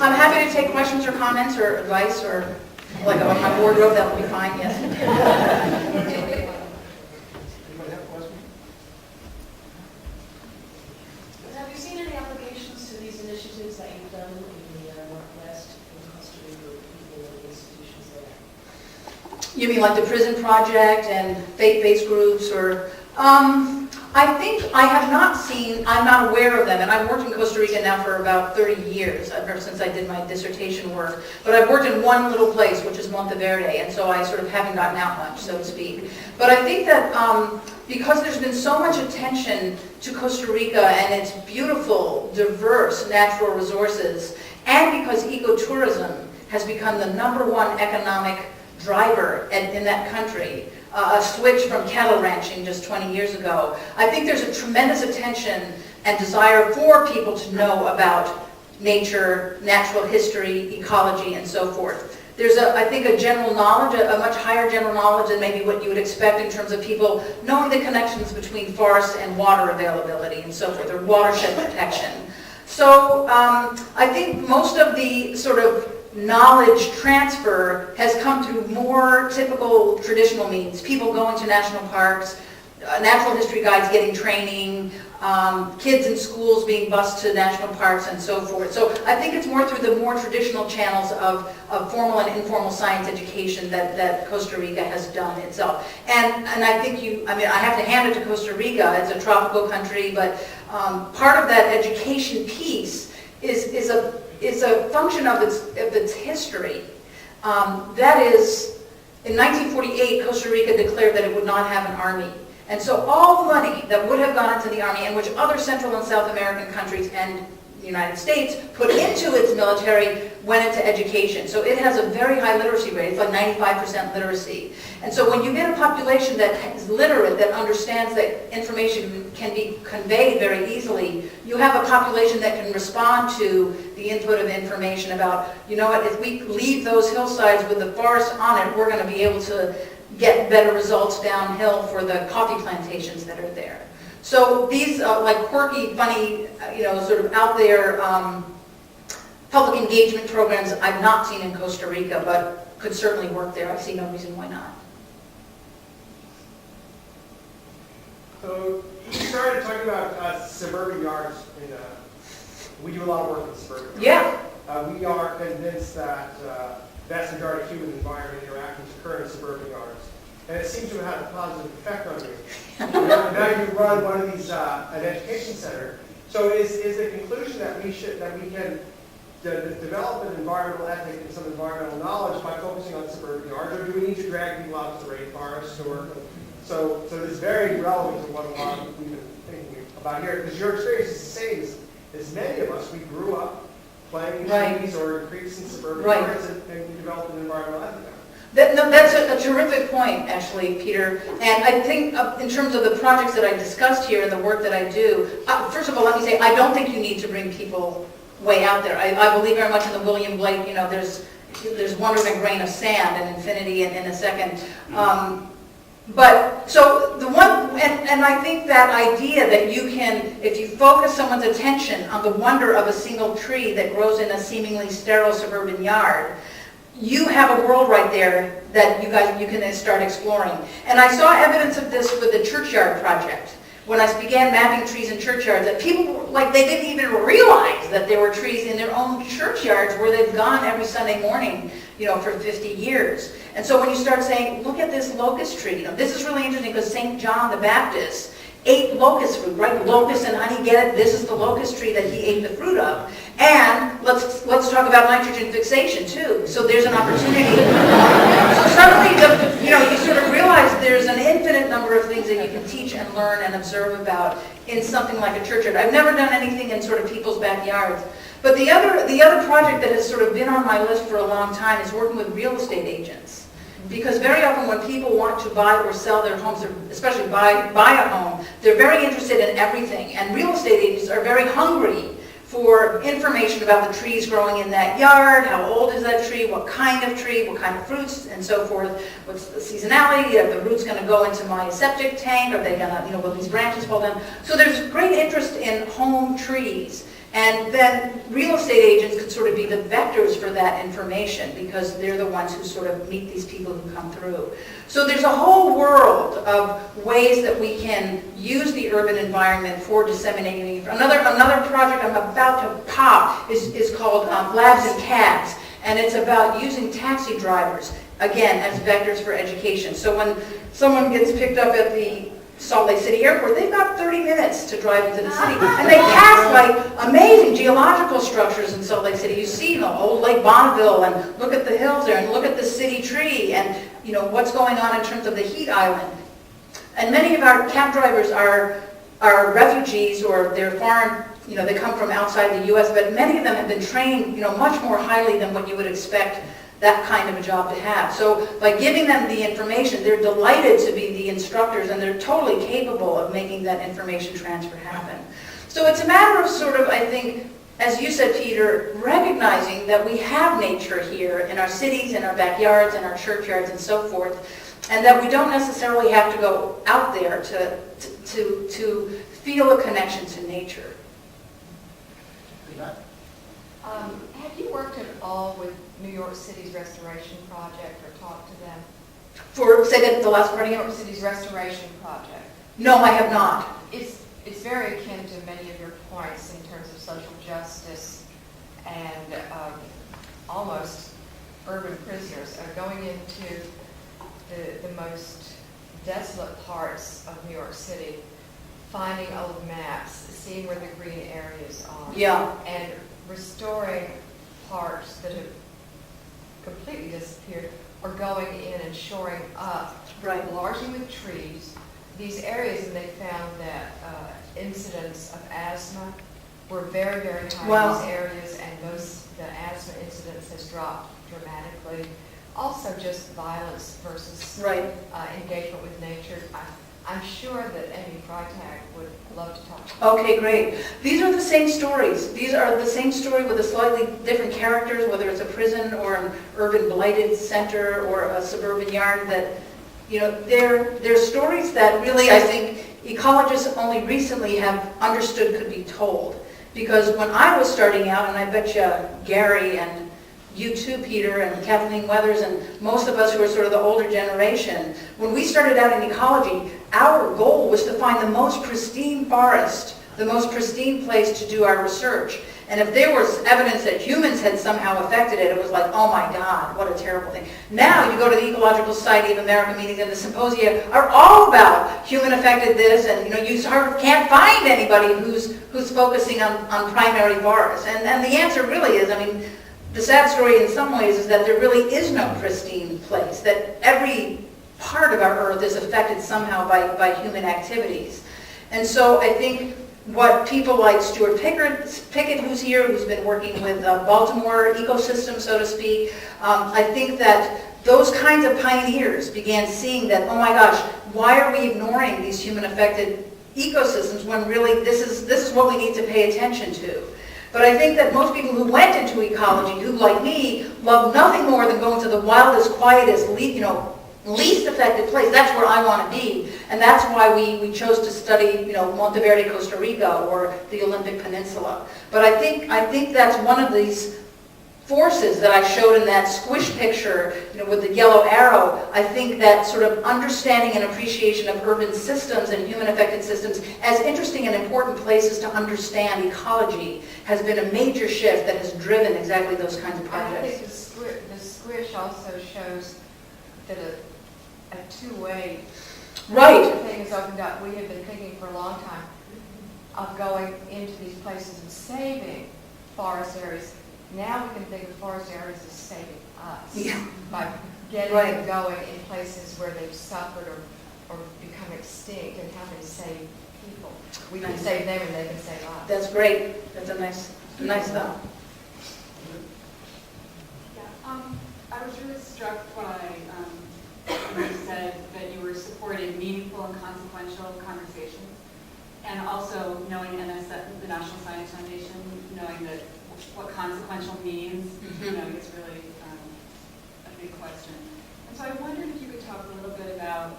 I'm happy to take questions or comments or advice or like on my wardrobe, that will be fine, yes. Anybody have a question? Have you seen any applications to these initiatives that you've done in the Northwest, in Costa Rica, with people and institutions there? You mean like the prison project and faith-based groups or... I think I have not seen, I'm not aware of them, and I've worked in Costa Rica now for about 30 years, ever since I did my dissertation work. But I've worked in one little place, which is Monteverde, and so I sort of haven't gotten out much, so to speak. But I think that because there's been so much attention to Costa Rica and its beautiful, diverse natural resources, and because ecotourism has become the #1 economic driver in that country, a switch from cattle ranching just 20 years ago. I think there's a tremendous attention and desire for people to know about nature, natural history, ecology, and so forth. There's, I think, a general knowledge, a much higher general knowledge than maybe what you would expect in terms of people knowing the connections between forest and water availability and so forth, or watershed protection. So I think most of the sort of knowledge transfer has come through more typical traditional means. People going to national parks, natural history guides getting training, kids in schools being bused to national parks and so forth. So I think it's more through the more traditional channels of formal and informal science education that Costa Rica has done itself. And I think I have to hand it to Costa Rica. It's a tropical country, but part of that education piece is a function of its history. That is, in 1948, Costa Rica declared that it would not have an army. And so all the money that would have gone into the army, and which other Central and South American countries and the United States put into its military, went into education. So it has a very high literacy rate. It's like 95% literacy. And so when you get a population that is literate, that understands that information can be conveyed very easily, you have a population that can respond to the input of information about, you know what, if we leave those hillsides with the forest on it, we're going to be able to get better results downhill for the coffee plantations that are there. So these like quirky, funny, sort of out there public engagement programs I've not seen in Costa Rica, but could certainly work there. I see no reason why not. So you started talking about suburban yards. We do a lot of work in suburban yards. Yeah. We are convinced that vast majority of human environment interactions occur in suburban yards. And it seems to have had a positive effect on you. Now you run one of these, an education center. So is the conclusion that we can develop an environmental ethic and some environmental knowledge by focusing on suburban yards, or do we need to drag people out to the rainforests? So this is very relevant to what a lot of we've been thinking about here, because your experience is the same as many of us. We grew up playing in trees or in creeks in suburban yards, and we developed an environmental ethic. That's a terrific point, actually, Peter. And I think in terms of the projects that I discussed here and the work that I do, first of all, let me say, I don't think you need to bring people way out there. I believe very much in the William Blake, there's wonder in a grain of sand and infinity in a second. But so the one, and I think that idea that you can, if you focus someone's attention on the wonder of a single tree that grows in a seemingly sterile suburban yard, you have a world right there that you can start exploring. And I saw evidence of this with the churchyard project. When I began mapping trees in churchyards, that people, they didn't even realize that there were trees in their own churchyards where they've gone every Sunday morning, for 50 years. And so when you start saying, look at this locust tree, this is really interesting because St. John the Baptist ate locust fruit, right? Locust and honey, get it? This is the locust tree that he ate the fruit of. And let's talk about nitrogen fixation too. So there's an opportunity. So suddenly, you sort of realize there's an infinite number of things that you can teach and learn and observe about in something like a churchyard. I've never done anything in sort of people's backyards. But the other project that has sort of been on my list for a long time is working with real estate agents. Because very often when people want to buy or sell their homes, or especially buy a home, they're very interested in everything. And real estate agents are very hungry for information about the trees growing in that yard, how old is that tree, what kind of fruits, and so forth, what's the seasonality, are the roots going to go into my septic tank, are they going to, will these branches fall down? So there's great interest in home trees. And then real estate agents could sort of be the vectors for that information because they're the ones who sort of meet these people who come through. So there's a whole world of ways that we can use the urban environment for disseminating. Another project I'm about to pop is called Labs and Cabs, and it's about using taxi drivers, again, as vectors for education. So when someone gets picked up at the Salt Lake City Airport, they've got 30 minutes to drive into the city. And they pass amazing geological structures in Salt Lake City. You see old Lake Bonneville and look at the hills there and look at the city tree and what's going on in terms of the heat island. And many of our cab drivers are refugees or they're foreign, they come from outside the U.S., but many of them have been trained, much more highly than what you would expect that kind of a job to have. So by giving them the information, they're delighted to be the instructors and they're totally capable of making that information transfer happen. So it's a matter of sort of, I think, as you said, Peter, recognizing that we have nature here in our cities, in our backyards, in our churchyards, and so forth, and that we don't necessarily have to go out there to feel a connection to nature. Have you worked at all with New York City's restoration project or talked to them? Say that the last part New again? York City's restoration project. No, I have not. It's very akin to many of your points in terms of social justice and almost urban prisoners going into the most desolate parts of New York City, finding old maps, seeing where the green areas are, Yeah. and restoring parks that have completely disappeared, or going in and shoring up, Right. largely with trees, these areas, and they found that incidents of asthma were very, very high Wow. in these areas, and the asthma incidence has dropped dramatically. Also, just violence versus Right. engagement with nature. I'm sure that Amy Freitag would love to talk. Okay, great. These are the same stories. These are the same story with a slightly different characters, whether it's a prison or an urban blighted center or a suburban yard. That, you know, they're stories that really, I think, ecologists only recently have understood could be told. Because when I was starting out, and I bet you Gary and you too, Peter, and Kathleen Weathers, and most of us who are sort of the older generation, when we started out in ecology, our goal was to find the most pristine forest, the most pristine place to do our research. And if there was evidence that humans had somehow affected it, it was like, oh my God, what a terrible thing. Now you go to the Ecological Society of America meetings, and the symposia are all about human affected this, and you know, you sort of can't find anybody who's focusing on primary forests. And the answer really is, I mean, the sad story in some ways is that there really is no pristine place, that every part of our earth is affected somehow by human activities. And so I think what people like Stuart Pickett, who's here, who's been working with Baltimore ecosystem, so to speak, I think that those kinds of pioneers began seeing that, oh my gosh, why are we ignoring these human-affected ecosystems when really this is what we need to pay attention to? But I think that most people who went into ecology, who like me, love nothing more than going to the wildest, quietest, least affected place. That's where I want to be. And that's why we chose to study, Monteverde, Costa Rica, or the Olympic Peninsula. But I think that's one of these forces that I showed in that squish picture, with the yellow arrow. I think that sort of understanding and appreciation of urban systems and human-affected systems as interesting and important places to understand ecology has been a major shift that has driven exactly those kinds of And I projects. think the squish also shows that a two-way Right. thing has opened up. We have been thinking for a long time of going into these places and saving forest areas. Now we can think of forest areas as saving us by getting them going in places where they've suffered or become extinct, and having to save people. We can save them and they can save us. That's great. That's a nice thought. Yeah, I was really struck by when you said that you were supporting meaningful and consequential conversations, and also knowing NSF, the National Science Foundation, knowing that what consequential means, is really a big question. And so I wondered if you could talk a little bit about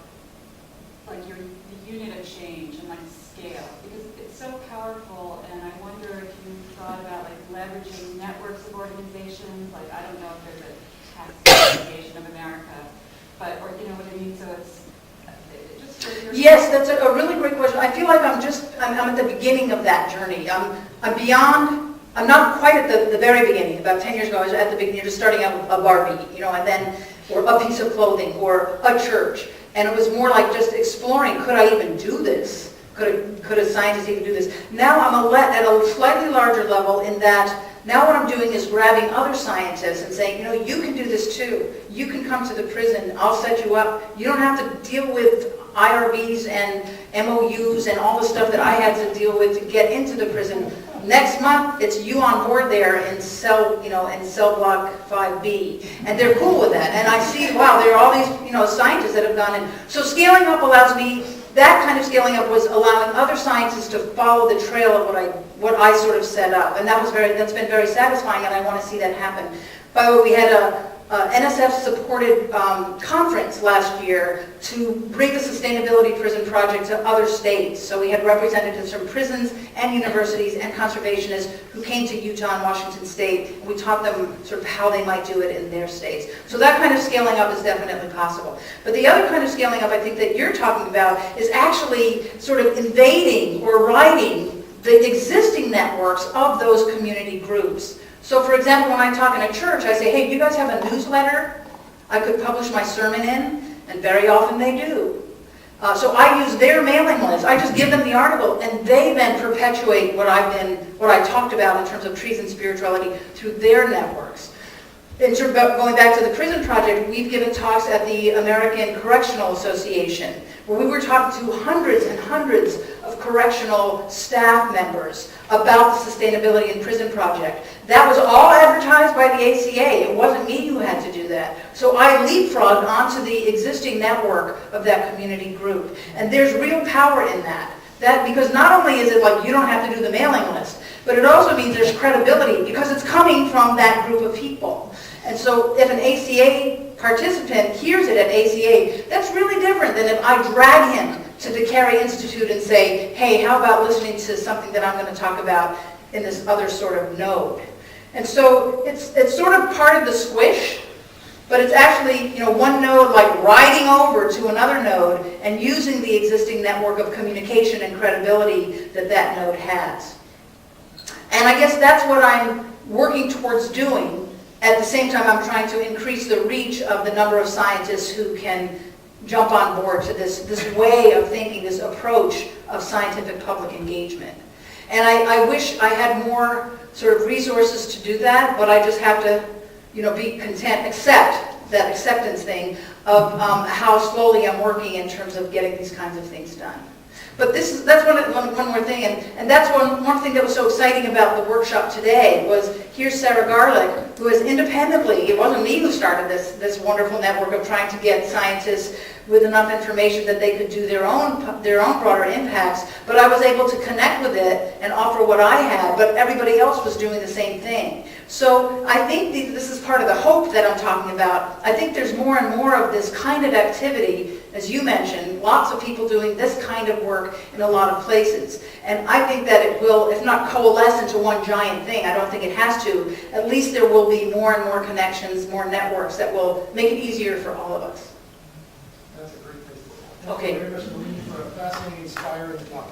the unit of change and scale, because it's so powerful. And I wonder if you thought about leveraging networks of organizations. I don't know if there's a tax association of America, but you know what I mean. So it's just for your Yes, that's a really great question. I feel like I'm at the beginning of that journey. I'm beyond. I'm not quite at the very beginning. About 10 years ago, I was at the beginning, just starting out with a Barbie, and then, or a piece of clothing, or a church. And it was more like just exploring, could I even do this? Could a scientist even do this? Now I'm at a slightly larger level in that now what I'm doing is grabbing other scientists and saying, you can do this too. You can come to the prison. I'll set you up. You don't have to deal with IRBs and MOUs and all the stuff that I had to deal with to get into the prison. Next month, it's you on board there in cell block 5B, and they're cool with that. And I see, wow, there are all these, scientists that have gone in. So scaling up allows me. That kind of scaling up was allowing other scientists to follow the trail of what I what I sort of set up. And that's been very satisfying, and I want to see that happen. By the way, we had a NSF-supported conference last year to bring the Sustainability Prison Project to other states. So we had representatives from prisons and universities and conservationists who came to Utah and Washington State, and we taught them sort of how they might do it in their states. So that kind of scaling up is definitely possible. But the other kind of scaling up I think that you're talking about is actually sort of invading or riding the existing networks of those community groups. So for example, when I talk in a church, I say, hey, do you guys have a newsletter I could publish my sermon in? And very often they do. So I use their mailing list. I just give them the article, and they then perpetuate what I talked about in terms of trees and spirituality through their networks. In terms of going back to the prison project, we've given talks at the American Correctional Association, where we were talking to hundreds and hundreds of correctional staff members about the Sustainability in Prison Project. That was all advertised by the ACA. It wasn't me who had to do that. So I leapfrogged onto the existing network of that community group. And there's real power in that. Because not only is it like you don't have to do the mailing list, but it also means there's credibility because it's coming from that group of people. And so if an ACA participant hears it at ACA, that's really different than if I drag him to the Carey Institute and say, hey, how about listening to something that I'm going to talk about in this other sort of node? And so it's sort of part of the squish, but it's actually, one node like riding over to another node and using the existing network of communication and credibility that that node has. And I guess that's what I'm working towards doing. At the same time, I'm trying to increase the reach of the number of scientists who can jump on board to this way of thinking, this approach of scientific public engagement. And I wish I had more sort of resources to do that, but I just have to, be content, accept that acceptance thing of how slowly I'm working in terms of getting these kinds of things done. But that's one more thing, and that's one thing that was so exciting about the workshop today was here's Sarah Garlick, who has independently, it wasn't me who started this wonderful network of trying to get scientists with enough information that they could do their own broader impacts, but I was able to connect with it and offer what I had, but everybody else was doing the same thing. So I think this is part of the hope that I'm talking about. I think there's more and more of this kind of activity, as you mentioned, lots of people doing this kind of work in a lot of places. And I think that it will, if not coalesce into one giant thing, I don't think it has to, at least there will be more and more connections, more networks that will make it easier for all of us. That's a great place to start. Okay. Thank you very much, Nalini, for a fascinating, inspiring talk.